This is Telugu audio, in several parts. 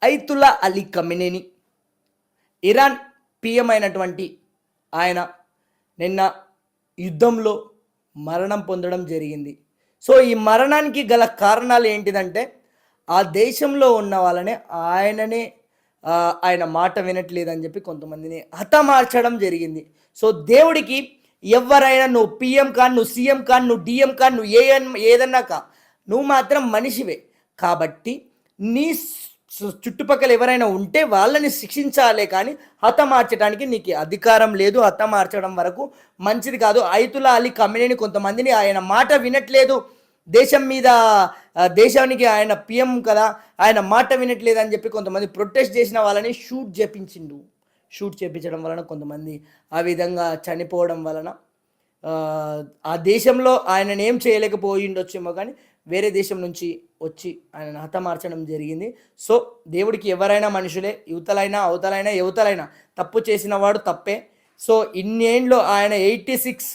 ఐతుల్లా అలీ ఖమెనీ ఇరాన్ పిఎం అయినటువంటి ఆయన నిన్న యుద్ధంలో మరణం పొందడం జరిగింది. సో ఈ మరణానికి గల కారణాలు ఏంటిదంటే ఆ దేశంలో ఉన్న వాళ్ళనే ఆయన మాట వినట్లేదని చెప్పి కొంతమందిని హతమార్చడం జరిగింది. సో దేవుడికి ఎవరైనా నువ్వు పిఎం కాన్, నువ్వు సీఎం కాన్, నువ్వు డిఎం కాన్, నువ్వు ఏదన్నా కా, నువ్వు మాత్రం మనిషివే. కాబట్టి నీ చుట్టుపక్కల ఎవరైనా ఉంటే వాళ్ళని శిక్షించాలే కానీ హతమార్చడానికి నీకు అధికారం లేదు. హతమార్చడం వరకు మంచిది కాదు. ఐతుల్లా అలీ ఖమెనీ కొంతమందిని ఆయన మాట వినట్లేదు, దేశం మీద, దేశానికి ఆయన పిఎం కదా, ఆయన మాట వినట్లేదు అని చెప్పి కొంతమంది ప్రొటెస్ట్ చేసిన వాళ్ళని షూట్ చేపించడం వలన కొంతమంది ఆ విధంగా చనిపోవడం వలన ఆ దేశంలో ఆయనను ఏం చేయలేకపోయిండొచ్చేమో కానీ వేరే దేశం నుంచి వచ్చి ఆయనను హతమార్చడం జరిగింది. సో దేవుడికి ఎవరైనా మనుషులే, యువతలైనా అవతలైనా యువతలైనా, తప్పు చేసిన వాడు తప్పే. సో ఇన్నేళ్ళు ఆయన 86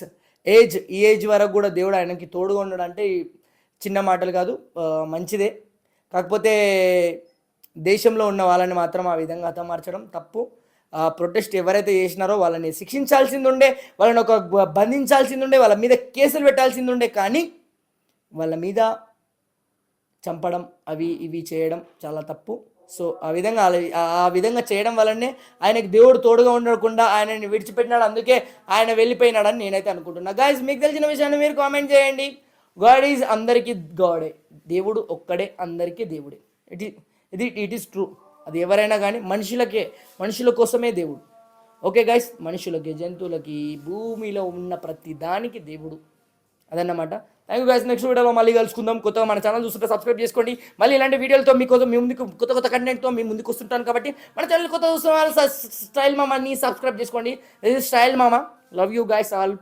ఏజ్, ఈ ఏజ్ వరకు కూడా దేవుడు ఆయనకి తోడుగా ఉండడం అంటే చిన్న మాటలు కాదు, మంచిదే. కాకపోతే దేశంలో ఉన్న వాళ్ళని మాత్రం ఆ విధంగా హతమార్చడం తప్పు. ప్రొటెస్ట్ ఎవరైతే చేసినారో వాళ్ళని శిక్షించాల్సింది ఉండే, వాళ్ళని బంధించాల్సింది ఉండే, వాళ్ళ మీద కేసులు పెట్టాల్సింది ఉండే, కానీ వాళ్ళ మీద చంపడం అవి ఇవి చేయడం చాలా తప్పు. సో ఆ విధంగా చేయడం వల్లనే ఆయనకి దేవుడు తోడుగా ఉండకుండా ఆయనని విడిచిపెట్టినాడు, అందుకే ఆయన వెళ్ళిపోయినాడని నేనైతే అనుకుంటున్నా. గాయ్స్, మీకు తెలిసిన విషయాన్ని మీరు కామెంట్ చేయండి. గాడ్ ఈజ్ అందరికీ గాడే, దేవుడు ఒక్కడే అందరికీ దేవుడే. It is true. అది ఎవరైనా కానీ మనుషుల కోసమే దేవుడు. ఓకే గైస్, మనుషులకి, జంతువులకి, భూమిలో ఉన్న ప్రతి దానికి దేవుడు, అదన్నమాట. Thank you guys. నెక్స్ట్ వీడియోలో మళ్ళీ కలుసుకుందాం. కొత్తగా మన ఛానల్ చూస్తుంటే సబ్స్క్రైబ్ చేసుకోండి. మళ్ళీ ఇలాంటి వీడియోలతో మీకోసం మీ ముందుకు కొత్త కంటెంట్తో మీ ముందుకు వస్తుంటాను. కాబట్టి మన ఛానల్ కొత్త చూస్తున్న వాళ్ళు స్టైల్ మామాని సబ్స్క్రైబ్ చేసుకోండి. దిస్ ఇస్ స్టైల్ మామా. Love you guys all.